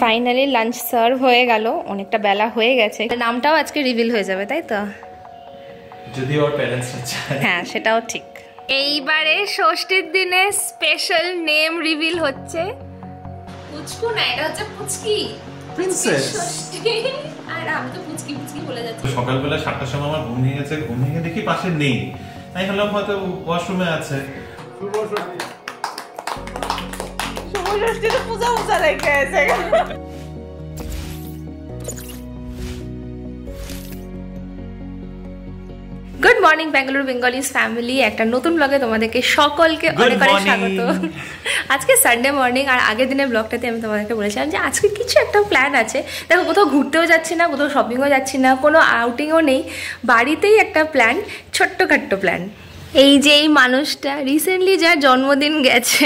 Finally lunch serve হয়ে গেল, অনেকটা বেলা হয়ে গেছে। নামটাও আজকে রিভিল হয়ে যাবে, তাই তো? যদি ওর প্যারেন্টস চায়। হ্যাঁ, সেটাও ঠিক। এইবারে ষষ্ঠীর দিনে স্পেশাল নেম রিভিল হচ্ছে। পুচকু না, এটা হচ্ছে পুচকি, প্রিন্সেস। আর আমি তো পুচকি পুচকি বলে যাচ্ছি। সকালবেলা 7টার সময় আমার ঘুম ভেঙে গেছে, ঘুম ভেঙে দেখি পাশে নেই। আমি ভাবলাম হয়তো ওয়াশরুমে আছে। শুভ ষষ্ঠী তো পূজা রেখে আছে। Good morning Bangalore Bengalis family, একটা নতুন ব্লগে তোমাদেরকে সকলকে অনেক অনেক স্বাগত। আজকে সানডে মর্নিং, আর আগের দিনের ব্লগটাতে আমি তোমাদেরকে বলেছিলাম যে আজকে কিছু একটা প্ল্যান আছে। দেখো, কোথাও ঘুরতেও যাচ্ছি না, কোথাও শপিংও যাচ্ছি না, কোনো আউটিংও নেই, বাড়িতেই একটা প্ল্যান, ছোট্টখাট্ট প্ল্যান। এই যে এই মানুষটা রিসেন্টলি যার জন্মদিন গেছে,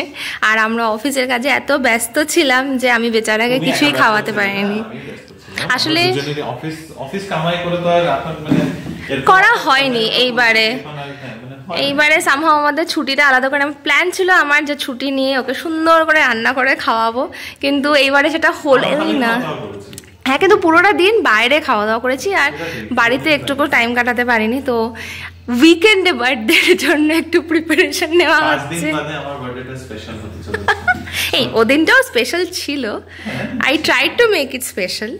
আর আমরা অফিসের কাজে এত ব্যস্ত ছিলাম যে আমি বেচারাকে কিছুই খাওয়াতে পারিনি। আসলে অফিস কামাই করে তো আর এখন মানে করা হয়নি। এইবারে সামহাও আমাদের ছুটিটা আলাদা করে প্ল্যান ছিল আমার, যে ছুটি নিয়ে ওকে সুন্দর করে রান্না করে খাওয়াবো, কিন্তু এইবারে সেটা হলোই না। হ্যাঁ, কিন্তু পুরোটা দিন বাইরে খাওয়া দাওয়া করেছি, আর বাড়িতে একটুকু টাইম কাটাতে পারিনি। তো উইকেন্ডে বার্থডের জন্য একটু প্রিপারেশন নেওয়া হচ্ছে। এই ওদিনটাও স্পেশাল ছিল, I tried to make it special.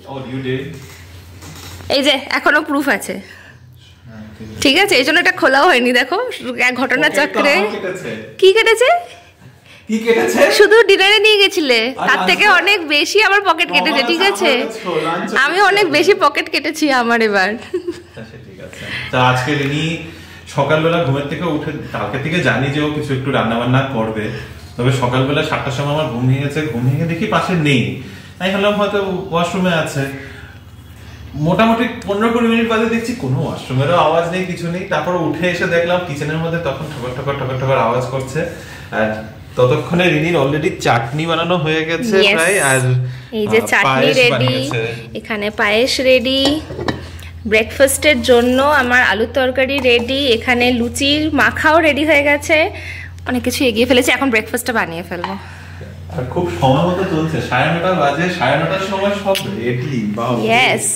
এই যে এখনো প্রুফ আছে, ঠিক আছে, এই জন্য এটা খোলাও হয়নি। দেখো ঘটনা চক্রে কি কেটেছে, শুধু ডিনারে নিয়ে গেছিলে, তার থেকে অনেক বেশি আমার পকেট কেটেছে, ঠিক আছে? আমি অনেক বেশি পকেট কেটেছি আমার এবার। আজকে রিনি সকালবেলা ঘুমের থেকে উঠে, কালকে থেকে জানি যে ও কিছু একটু রান্না বান্না করবে, তবে সকালবেলা 7টার সময় আমার ঘুম ভেঙে গেছে, ঘুম ভেঙে দেখি পাশে নেই। আমি ভাবলাম হয়তো ওয়াশরুমে আছে। মোটামুটি 15-20 মিনিট বাদে দেখছি কোনো ওয়াশরুমেরও আওয়াজ নেই, কিছু নেই। তারপর উঠে এসে দেখলাম কিচেনের মধ্যে তখন ঠকর ঠকর ঠকর ঠকর আওয়াজ করছে, আর ততক্ষণে রিনির অলরেডি চাটনি বানানো হয়ে গেছে প্রায়। আর এই যে চাটনি রেডি, এখানে পায়েস রেডি, ব্রেকফাস্টের জন্য আমার আলুর তরকারি রেডি, এখানে লুচির মাখাও রেডি হয়ে গেছে, অনেক কিছু এগিয়ে ফেলেছি। এখন ব্রেকফাস্টটা বানিয়ে ফেলবো। আর খুব সময় মতো চলছে, 9:30 বাজে, 9:30টার সময় সব রেডি। ইয়েস,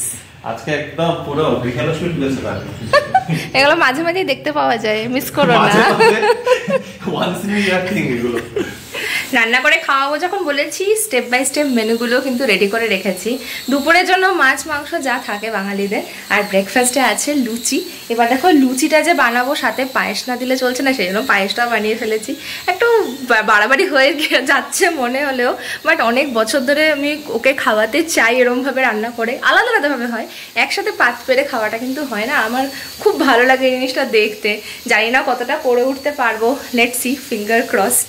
আজকে একদম পুরো বিকেল শুট গেছে। এগুলো মাঝে মাঝে দেখতে পাওয়া যায়, মিস করো না। ওয়ান্স ইন ইয়ার থিং এগুলো। রান্না করে খাওয়াবো যখন বলেছি, স্টেপ বাই স্টেপ মেনুগুলো কিন্তু রেডি করে রেখেছি। দুপুরের জন্য মাছ মাংস যা থাকে বাঙালিদের, আর ব্রেকফাস্টে আছে লুচি। এবার দেখো লুচিটা যে বানাবো, সাথে পায়েস না দিলে চলছে না, সেই জন্য পায়েসটা বানিয়ে ফেলেছি। একটু বাড়াবাড়ি হয়ে যাচ্ছে মনে হলেও, বাট অনেক বছর ধরে আমি ওকে খাওয়াতে চাই এরমভাবে রান্না করে। আলাদা আলাদাভাবে হয়, একসাথে পাত পেরে খাওয়াটা কিন্তু হয় না। আমার খুব ভালো লাগে এই জিনিসটা দেখতে, জানি না কতটা করে উঠতে পারবো, লেটস সি, ফিঙ্গার ক্রসড।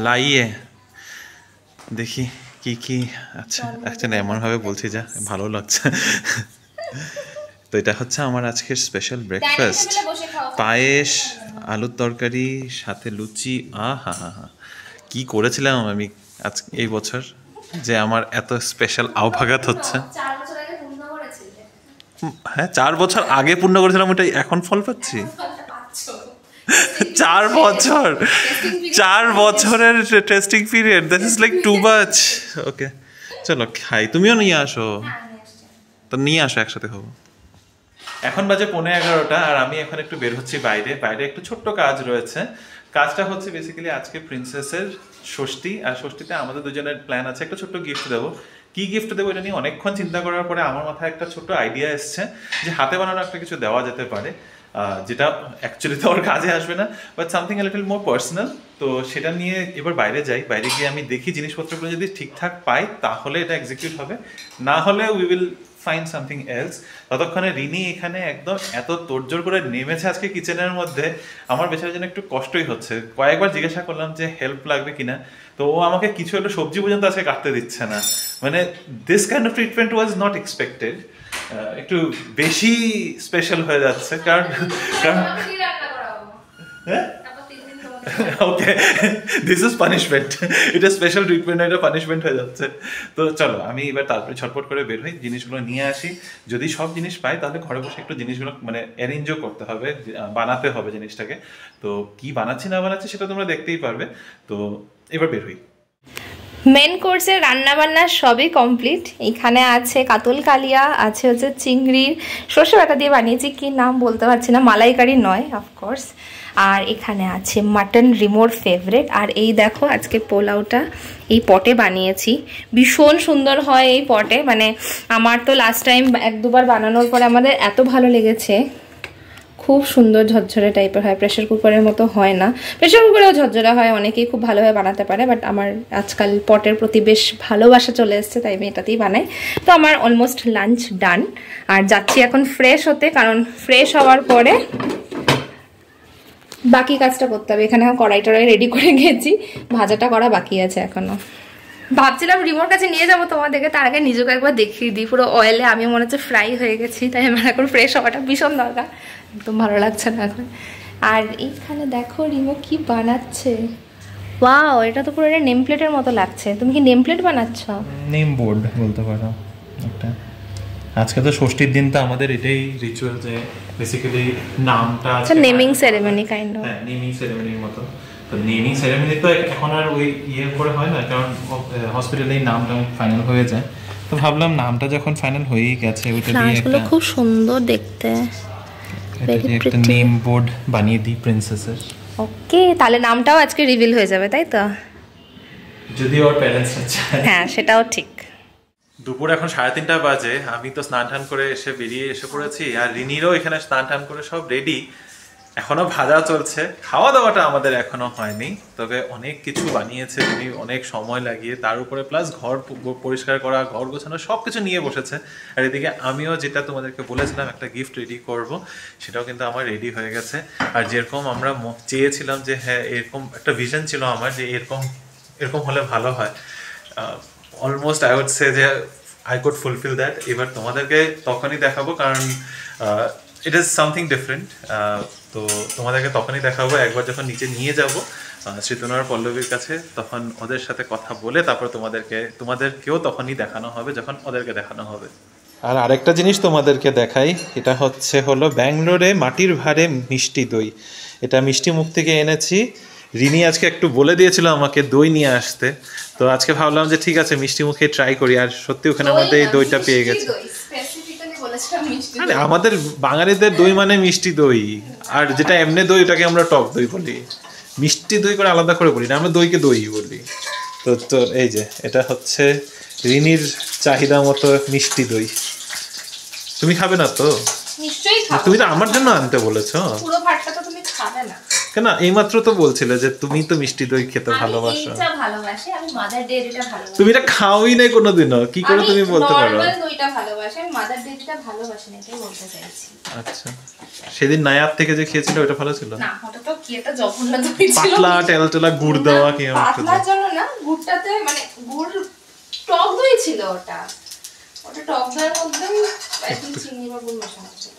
লাইয়ে দেখি কি কি আচ্ছা আচ্ছা না, এমন ভাবে বলছি যা ভালো লাগছে। তো এটা হচ্ছে আমার আজকের স্পেশাল ব্রেকফাস্ট, পায়েস, আলুর তরকারি, সাথে লুচি। হা হা হা, কি করেছিলাম আমি আজ এই বছর যে আমার এত স্পেশাল আওভাগাত হচ্ছে। হ্যাঁ, 4 বছর আগে পূর্ণ করেছিলাম, ওটাই এখন ফল পাচ্ছি। 4 বছরের testing period, that is like too much. Okay চলো খাই, তুমিও নিয়ে আসো, তো নিয়ে আসো, একসাথে খাবো। এখন বাজে 11:15, আর আমি এখন একটু বের হচ্ছি বাইরে। একটু ছোট্ট কাজ রয়েছে। কাজটা হচ্ছে বেসিক্যালি আজকে প্রিন্সেসের ষষ্ঠী, আর ষষ্ঠীতে আমাদের দুজনের প্ল্যান আছে একটা ছোট্ট গিফট দেবো। কি গিফট দেবো এটা নিয়ে অনেকক্ষণ চিন্তা করার পরে আমার মাথায় একটা ছোট্ট আইডিয়া এসছে যে হাতে বানানো একটা কিছু দেওয়া যেতে পারে, যেটা অ্যাকচুয়ালি তো ওর কাজে আসবে না, but something a little more personal. তো সেটা নিয়ে এবার বাইরে যাই, বাইরে গিয়ে আমি দেখি জিনিসপত্রগুলো যদি ঠিকঠাক পাই তাহলে এটা এক্সিকিউট হবে, না হলে we will find something else. ততক্ষণে রিনি এখানে একদম এত তোড়জোড় করে নেমেছে আজকে কিচেনের মধ্যে, আমার বেচারার জন্য একটু কষ্টই হচ্ছে। কয়েকবার জিজ্ঞাসা করলাম যে হেল্প লাগবে কিনা, তো ও আমাকে কিছু একটা সবজি পর্যন্ত আজকে কাটতে দিচ্ছে না। মানে this kind of treatment was not expected. একটু বেশি স্পেশাল হয়ে যাচ্ছে, কারণ ওকে, দিস ইজ পানিশমেন্ট। এটা স্পেশাল ট্রিটমেন্ট, এটা পানিশমেন্ট হয়ে যাচ্ছে। তো চলো আমি এবার তারপরে ছটপট করে বের হই, জিনিসগুলো নিয়ে আসি। যদি সব জিনিস পাই তাহলে ঘরে বসে একটু জিনিসগুলো মানে অ্যারেঞ্জও করতে হবে, বানাতে হবে জিনিসটাকে। তো কি বানাচ্ছি না বানাচ্ছি সেটা তোমরা দেখতেই পারবে। তো এবার বের হই। মেন কোর্সের রান্নাবান্না সবই কমপ্লিট। এখানে আছে কাতল কালিয়া, আছে হচ্ছে চিংড়ির সর্ষে বাটা দিয়ে বানিয়েছি, কি নাম বলতে পারছি না, মালাইকারি নয় অফকোর্স। আর এখানে আছে মাটন, রিমোর ফেভারেট। আর এই দেখো আজকে পোলাওটা এই পটে বানিয়েছি, ভীষণ সুন্দর হয় এই পটে। মানে আমার তো লাস্ট টাইম 1-2বার বানানোর পরে আমাদের এত ভালো লেগেছে, খুব সুন্দর ঝরঝরে টাইপের হয়, প্রেশার কুকারের মতো হয় না। প্রেশার কুকারেও ঝরঝরা হয়, অনেকেই খুব ভালোভাবে বানাতে পারে, বাট আমার আজকাল পটের প্রতি বেশ ভালোবাসা চলে এসছে, তাই আমি এটাতেই বানাই। তো আমার অলমোস্ট লাঞ্চ ডান, আর যাচ্ছি এখন ফ্রেশ হতে, কারণ ফ্রেশ হওয়ার পরে বাকি কাজটা করতে হবে। এখানে কড়াই টড়াই রেডি করে গেছি, ভাজাটা করা বাকি আছে এখনো। ভাবছিলাম রিমোর কাছে নিয়ে যাবো তোমাদেরকে, তার আগে নিজেকে একবার দেখিয়ে দিই। পুরো অয়েলে আমি মনে হচ্ছে ফ্রাই হয়ে গেছি, তাই আমার এখন ফ্রেশ হওয়াটা ভীষণ দরকার, একদম ভালো লাগছে না এখন। আর এইখানে দেখো রিমো কি বানাচ্ছে, ওয়াও, এটা তো পুরো একটা নেম প্লেটের মতো লাগছে। তুমি কি নেম প্লেট বানাচ্ছ? নেম বোর্ড বলতে পারো একটা। আজকে তো ষষ্ঠীর দিন, তো আমাদের এটাই রিচুয়াল যে বেসিক্যালি নামটা আচ্ছা, নেমিং সেরেমনি কাইন্ড অফ। হ্যাঁ, নেমিং সেরেমনির মতো। তো নেমিং সেরেমনি তো এখন আর ওই ইয়ে করে হয় না, কারণ হসপিটালেই নামটা ফাইনাল হয়ে যায়। তো ভাবলাম নামটা যখন ফাইনাল হয়েই গেছে, ওটা দিয়ে একটা খুব সুন্দর দেখতে, একটা নেম বোর্ড বানিয়ে দিই প্রিন্সেসের। ওকে, তাহলে নামটাও আজকে রিভিল হয়ে যাবে, তাই তো? যদি ওর প্যারেন্টস চায়। হ্যাঁ, সেটাও ঠিক। দুপুর এখন 3:30 বাজে, আমি তো স্নান টান করে বেরিয়ে এসে পড়েছি, আর রিনিরও এখানে স্নান টান করে সব রেডি। এখনো ভাজা চলছে, খাওয়া দাওয়াটা আমাদের এখনো হয়নি, তবে অনেক কিছু বানিয়েছে উনি, অনেক সময় লাগিয়ে, তার উপরে প্লাস ঘর পরিষ্কার করা, ঘর গোছানো, সব কিছু নিয়ে বসেছে। আর এদিকে আমিও যেটা তোমাদেরকে বলেছিলাম একটা গিফট রেডি করব, সেটাও কিন্তু আমার রেডি হয়ে গেছে। আর যেরকম আমরা চেয়েছিলাম যে হ্যাঁ, এরকম একটা ভিশন ছিল আমার যে এরকম হলে ভালো হয়, অলমোস্ট আই উড সে যে আই কুড ফুলফিল দ্যাট। এবার তোমাদেরকে তখনই দেখাবো, কারণ ইট ইজ সামথিং ডিফারেন্ট। তো তোমাদেরকে তখনই দেখাবো একবার যখন নিচে নিয়ে যাব শ্রীতনু আর পল্লবীর কাছে, তখন ওদের সাথে কথা বলে তারপর তোমাদেরকেও তখনই দেখানো হবে, যখন ওদেরকে দেখানো হবে। আর আরেকটা জিনিস তোমাদেরকে দেখাই, এটা হলো ব্যাঙ্গালোরে মাটির ভারে মিষ্টি দই। এটা মিষ্টি মুখ থেকে এনেছি। রিনি আজকে একটু বলে দিয়েছিল আমাকে দই নিয়ে আসতে, তো আজকে ভাবলাম যে ঠিক আছে মিষ্টি মুখে ট্রাই করি। আর সত্যি ওখানে আমাদের এই দইটা পেয়ে গেছে। আরে আমাদের বাঙালিদের দই মানে মিষ্টি দই, আর যেটা এমনি দই ওটাকে আমরা টক দই বলি, মিষ্টি দই করে আলাদা করে বলি না, আমরা দইকে দই বলি। তো এই যে এটা হচ্ছে রিনির চাহিদা মতো মিষ্টি দই। তুমি খাবে না তো? নিশ্চয়ই খাবো। তুমি তো আমার জন্য আনতে বলেছো। পুরো ভাতটা তো তুমি খাবে না। কেন, এইমাত্র তো বলছিলে যে তুমি তো মিষ্টি দই খেতে ভালোবাসো। আমি এটা ভালোবাসি, আমি মাদার ডেয়ারিটা ভালোবাসি। তুমি এটা খাওই নাই কোনোদিনও, কি করে তুমি বলতে পারো? আমি নরমাল দইটা ভালোবাসি, আমি মাদার ডেয়ারিটা ভালোবাসি না, এটাই বলতে চাইছি। আচ্ছা, সেদিন নায়াব থেকে যে খেয়েছিল ওটা ভালো ছিল না? ওটা তো কি একটা জঘন্য দই ছিল, পাতলা টেলটেলা গুড় দেওয়া কি একটা। পাতলার জন্য না, গুড়টাতে মানে গুড় টক দই ছিল, ওটা টক দইয়ের মধ্যে একটু চিনি বা গুড় মেশানো ছিল।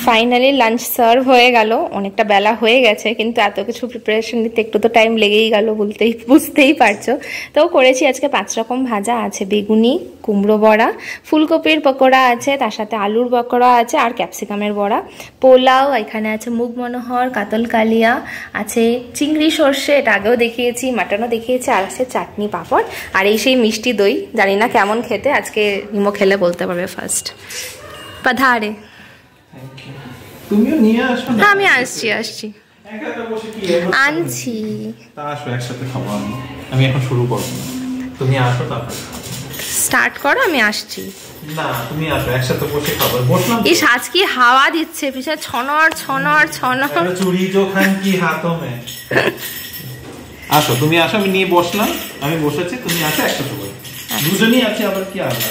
ফাইনালি লাঞ্চ সার্ভ হয়ে গেল, অনেকটা বেলা হয়ে গেছে, কিন্তু এত কিছু প্রিপারেশন নিতে একটু তো টাইম লেগেই গেল, বুঝতেই পারছো। তো করেছি আজকে 5 রকম ভাজা আছে, বেগুনি, কুমড়ো বড়া, ফুলকপির পকোড়া আছে, তার সাথে আলুর পকোড়া আছে, আর ক্যাপসিকামের বড়া, পোলাও, এখানে আছে মুগ মনোহর, কাতল কালিয়া, আছে চিংড়ি সর্ষে, এটা আগেও দেখিয়েছি, মাটনও দেখিয়েছি, আর আছে চাটনি পাঁপড়, আর এই সেই মিষ্টি দই। জানি না কেমন খেতে, আজকে নিমো খেলে বলতে পারবে ফার্স্ট। পাধারে। তুমিও নিয়ে আসো না। আমি আসছি আনছি। তা আসো, একসাথে খাবো। আমি এখন শুরু করব না, তুমি আসো তারপর স্টার্ট করো, আমি আসছি। না, তুমি আসো, একসাথে বসে খাবো। বসলাম। এই সাজ কি হাওয়া দিচ্ছে পিছনে, ছনর ছনর ছনর, চুরি চোখান কি হাতও মে। আসো, তুমি আসো, আমি নিয়ে বসলাম, আমি বসেছি, তুমি আসো, একসাথে বসি, দুজনেই আছি, আবার কি আলাদা।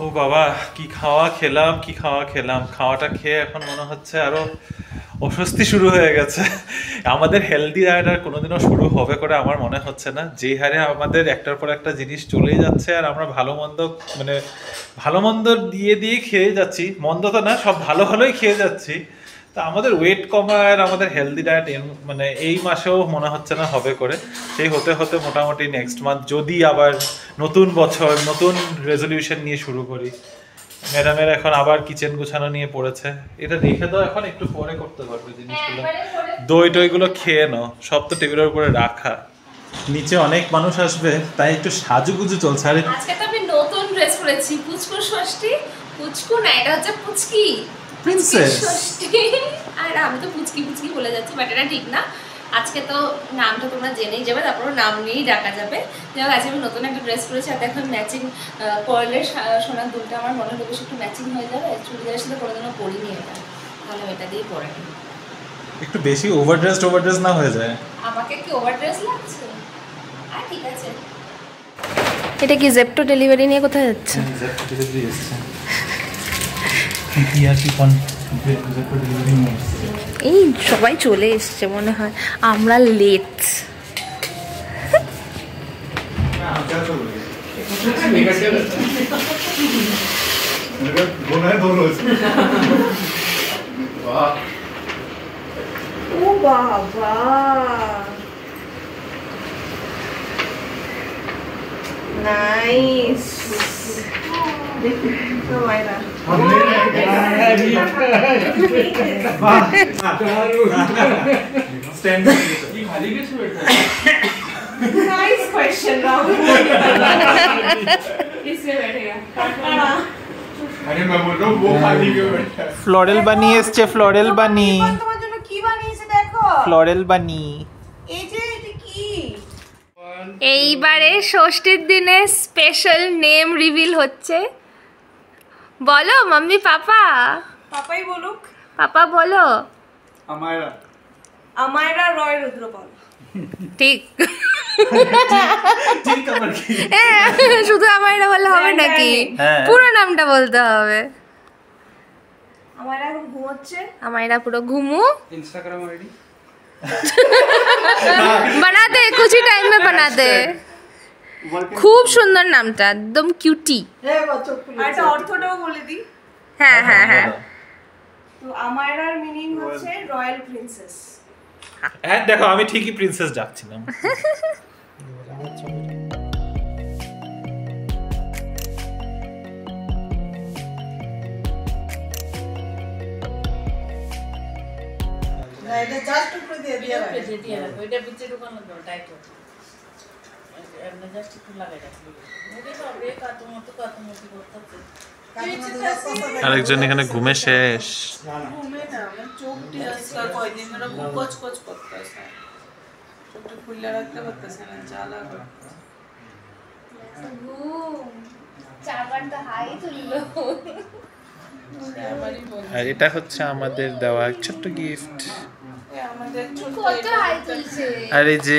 ও বাবা, কি খাওয়া খেলাম, খাওয়াটা খেয়ে এখন মনে হচ্ছে আরো অস্বস্তি শুরু হয়ে গেছে। আমাদের হেলদি ডায়েট আর কোনোদিনও শুরু হবে করে আমার মনে হচ্ছে না। যে হারে আমাদের একটার পর একটা জিনিস চলেই যাচ্ছে, আর আমরা ভালো মন্দ দিয়ে খেয়ে যাচ্ছি, মন্দ তো না, সব ভালোই খেয়ে যাচ্ছি। তা আমাদের ওয়েট কমা আর আমাদের হেলদি ডায়েট মানে এই মাসেও মনে হচ্ছে না হবে করে। সেই হতে হতে মোটামুটি নেক্সট মান্থ যদি আবার নতুন বছর নতুন রেজলিউশন নিয়ে শুরু করি। ম্যাডামের এখন আবার কিচেন গুছানো নিয়ে পড়েছে, এটা রেখে দাও, এখন একটু পরে করতে পারবে জিনিসগুলো। দই টইগুলো খেয়ে নাও, সব তো টেবিলের উপরে রাখা। নিচে অনেক মানুষ আসবে, তাই একটু সাজুগুজু চলছে। আরে আজকে তো আমি নতুন ড্রেস পরেছি, পুচকু ষষ্ঠী। পুচকু না, এটা হচ্ছে পুচকি প্রিন্সেস ষষ্ঠী। আর আমি তো পুচকি বলে যাচ্ছি, বাট এটা ঠিক না। আজকে তো নামটা তোমরা জেনেই যাবে, তারপর নাম নিয়েই ডাকা যাবে। যাই আজকে আমি নতুন একটা ড্রেস পরেছি, আর এখন ম্যাচিং পার্লের সোনার দুলটা আমার মনে হলো বেশ একটু ম্যাচিং হয়ে যাবে। চুড়িদারের সাথে কোনোদিনও পরিনি এটা, তাহলে এটা দিয়েই পরে একটু বেশি ওভারড্রেস না হয়ে যায়। আমাকে কি ওভারড্রেস লাগছে? আর ঠিক আছে। এটা কি জেপ্টো ডেলিভারি নিয়ে কোথায় যাচ্ছে? জেপ্টো ডেলিভারি এসেছে। এই সবাই চলে এসছে মনে হয়, আমরা লেট। ও বাবা, নাইস। Nice question, Rahul. इससे बैठेगा। अरे मैं बोल रहा हूँ वो खाली क्यों बैठा है? ফ্লোরেল বানি এসছে, ফ্লোরেল বানি। তোমার জন্য কি বানিয়েছে দেখো। ফ্লোরেল বানি। এই যে এটা কি? এইবারে ষষ্ঠীর দিনে স্পেশাল নেম রিভিল হচ্ছে। বলো মাম্মি, পাপা। পাপাই বলুক। পাপা বলো। আমায়রা রয় রুদ্রপাল। ঠিক। শুধু আমায়রা বললে হবে নাকি? পুরো নামটা বলতে হবে। আমায়রা এখন ঘুমোচ্ছে। আমায়রা পুরো ঘুমু। इंस्टाग्राम आईडी বানাতে কুছ হি টাইম মে বানাতে। খুব সুন্দর নামটা, একদম কিউটি। আর এটা অর্থটাও বলে দিই। হ্যাঁ হ্যাঁ হ্যাঁ। তো আমায়রার মিনিং হচ্ছে রয়্যাল প্রিন্সেস। হ্যাঁ দেখো, আমি ঠিকই প্রিন্সেস ডাকছিলাম। না এটা জাস্ট উপরে দিয়ে দিয়া ওইটা পিছে ঢোকানো দাও টাইট করে এমনি জাস্ট একটু লাগাই রাখবি। ওটা তো ব্রেক কাটো মতো করতেছে। আরেকজন এখানে ঘুমে শেষ। ঘুমে না, আমার চোখটি আজকাল কয়দিন ধরে কচ করতেছে। চোখটা খুলে রাখতে পারতেছে না, জ্বালা করতেছে। চারবারটা হাই তুললো। আর এটা হচ্ছে আমাদের দেওয়া ছোট্ট গিফট। আমাদের ছোট কত হাই তুলছে। আর এই যে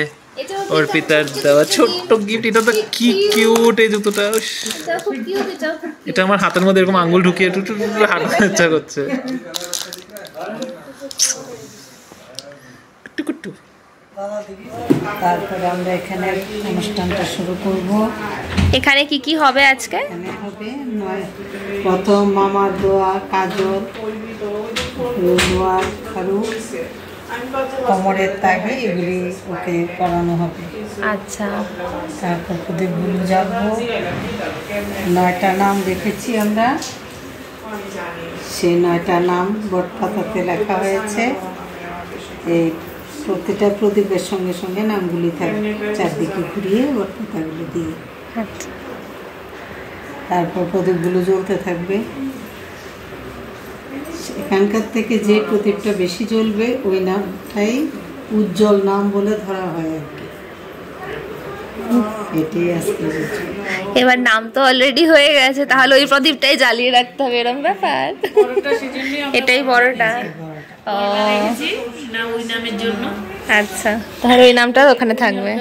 অর্পিতার দেওয়া ছোট্ট গিফট, এটা তো কি কিউট। এই জুতোটা, খুব কিউট। এটা আমার হাতের মধ্যে এরকম আঙ্গুল ঢুকিয়ে হাঁটার ইচ্ছা করছে। কুট্টু তারপরে আমরা এখানে অনুষ্ঠানটা শুরু করব। এখানে কি কি হবে আজকে? এখানে হবে প্রথম মামার দোয়া, কাজল, নোয়ার খারু, কোমরের তাগি, এগুলি ওকে করানো হবে। আচ্ছা। তারপর প্রদীপগুলো জ্বালবো। 9টা নাম রেখেছি আমরা, সেই 9টা নাম বটপাতাতে লেখা হয়েছে। এই প্রতিটা প্রদীপের সঙ্গে সঙ্গে নামগুলি থাকবে, চারদিকে ঘুরিয়ে বটপাতাগুলো দিয়ে। তারপর প্রদীপগুলো জ্বলতে থাকবে। এখানকার থেকে যে প্রদীপটা বেশি জ্বলবে ওই নামটাই উজ্জ্বল নাম বলে ধরা হয় আর কি। এটাই আজকে। এবার নাম তো অলরেডি হয়ে গেছে, তাহলে ওই প্রদীপটাই জ্বালিয়ে রাখতে হবে, এরকম ব্যাপার। এটাই বড়টা। না ওই নামের জন্য। আচ্ছা, তাহলে ওই নামটা ওখানে থাকবে।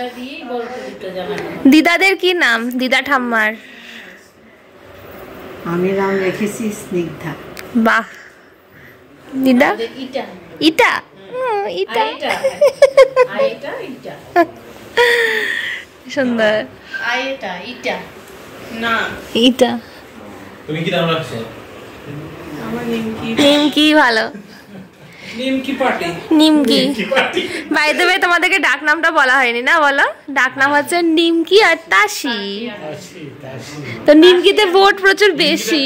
দিদাদের কি নাম? দিদা ঠাম্মার আমি নাম রেখেছি স্নিগ্ধা। বাহ দিদা ইটা ইটা সুন্দর না ইটা তুমি কি নাম রাখছো? আমার নিমকি নিমকি ভালো নিমকি পার্টি নিমকি বাই দ্য ওয়ে তোমাদেরকে ডাক নামটা বলা হয়নি না, বলো ডাক নাম হচ্ছে নিমকি আর তাসি। তো নিমকিতে ভোট প্রচুর বেশি।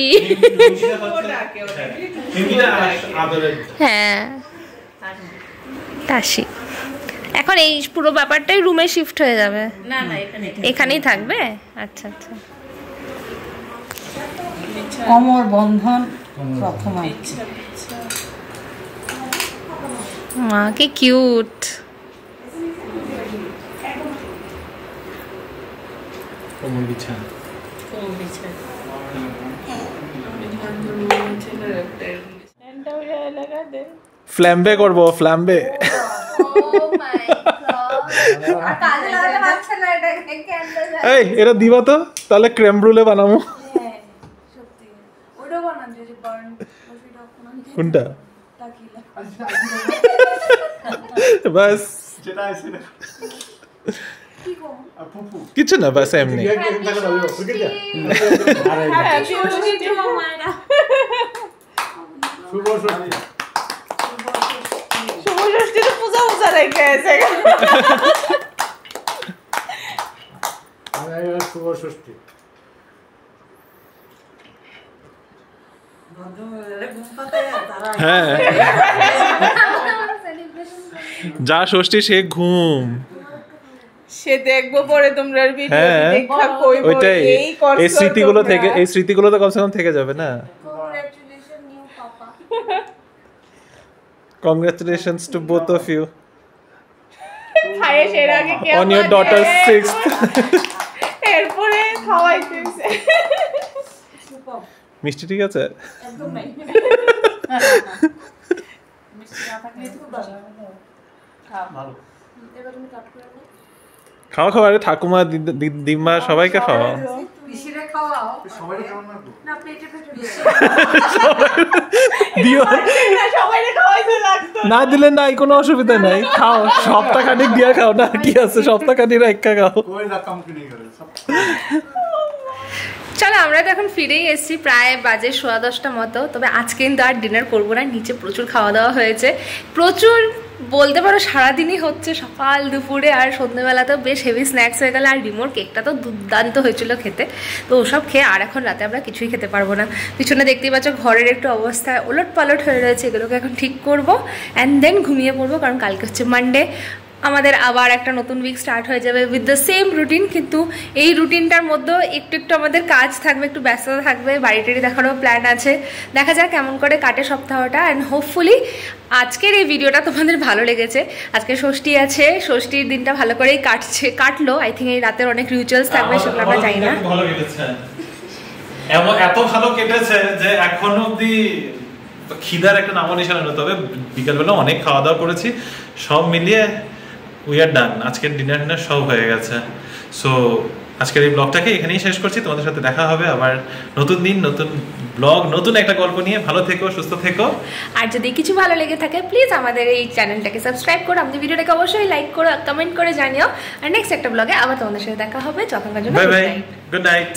হ্যাঁ তাসি। এখন এই পুরো ব্যাপারটাই রুমে শিফট হয়ে যাবে? না না এখানেই থাকবে? আচ্ছা আচ্ছা। অমর বন্ধন প্রথমার্থ। মা কি কিউট। ফ্ল্যাম্বে করবো, ফ্ল্যাম্বে। এই এটা দিবা তো, তাহলে ক্রেম ব্রুলে বানাবো। কোনটা? বাস কিছু না, বাস এমনি। শুভষষ্ঠীতে পূজা পূজা রেখে আছে। শুভষষ্ঠী হ্যাঁ যা ষষ্ঠী সে ঘুম। সে দেখবো পরে তোমরা ভিডিও হ্যাঁ দেখা কইবো ওইটাই, এই করছো এই স্মৃতিগুলো তোমরা। থেকে, এই স্মৃতিগুলো তো কমসে কম থেকে যাবে না। Congratulations to both of you খায়ে সের আগে কে on your daughter's 6th. এরপরে খাওয়াইতেছে। মিষ্টি ঠিক আছে? খাওয়া খাওয়া, আরে ঠাকুমা দিম্মা সবাইকে খাওয়া। দিও সবাইকে খাওয়াইতে লাগতো। না দিলে নাই, কোনো অসুবিধা নাই, খাও সপ্তাহখানিক দিয়া খাও না, কি আছে সপ্তাহখানিক একটা খাও। চলো আমরা তো এখন ফিরেই এসেছি, প্রায় বাজে 10:15 মতো। তবে আজকে কিন্তু আর ডিনার করবো না, নিচে প্রচুর খাওয়া দাওয়া হয়েছে, প্রচুর বলতে পারো সারাদিনই হচ্ছে, সকাল দুপুরে আর সন্ধ্যেবেলাতেও বেশ হেভি স্ন্যাক্স হয়ে গেল। আর রিমোর কেকটা তো দুর্দান্ত হয়েছিল খেতে, তো ওসব খেয়ে আর এখন রাতে আমরা কিছুই খেতে পারবো না। পিছনে দেখতেই পাচ্ছ ঘরের একটু অবস্থা ওলট পালট হয়ে রয়েছে, এগুলোকে এখন ঠিক করবো অ্যান্ড দেন ঘুমিয়ে পড়বো, কারণ কালকে হচ্ছে মানডে। আমাদের আবার একটা নতুন উইক স্টার্ট হয়ে যাবে উইথ দ্য সেম রুটিন, কিন্তু এই রুটিনটার মধ্যেও একটু একটু আমাদের কাজ থাকবে, একটু ব্যস্ততা থাকবে, বাড়ি টাড়ি দেখারও প্ল্যান আছে। দেখা যাক কেমন করে কাটে সপ্তাহটা। অ্যান্ড হোপফুলি আজকের এই ভিডিওটা তোমাদের ভালো লেগেছে। আজকে ষষ্ঠী আছে, ষষ্ঠীর দিনটা ভালো করেই কাটলো। আই থিঙ্ক এই রাতের অনেক রিচুয়ালস থাকবে, সেগুলো আমরা জানি না। ভালো কেটেছে, এত ভালো কেটেছে যে এখনো অব্দি খিদার একটা নামও নিশানা নেই। তবে বিকালবেলা অনেক খাওয়া দাওয়া করেছি, সব মিলিয়ে উই আর ডান। আজকের ডিনার সব হয়ে গেছে। সো আজকের এই ব্লগটাকে এখানেই শেষ করছি। তোমাদের সাথে দেখা হবে আবার নতুন দিন, নতুন ব্লগ, নতুন একটা গল্প নিয়ে। ভালো থেকো, সুস্থ থেকো। আর যদি কিছু ভালো লেগে থাকে প্লিজ আমাদের এই চ্যানেলটাকে সাবস্ক্রাইব করো, আমাদের ভিডিওটাকে অবশ্যই লাইক করো, কমেন্ট করে জানিও। আর নেক্সট একটা ব্লগে আবার তোমাদের সাথে দেখা হবে। যখন বাই বাই, গুড নাইট।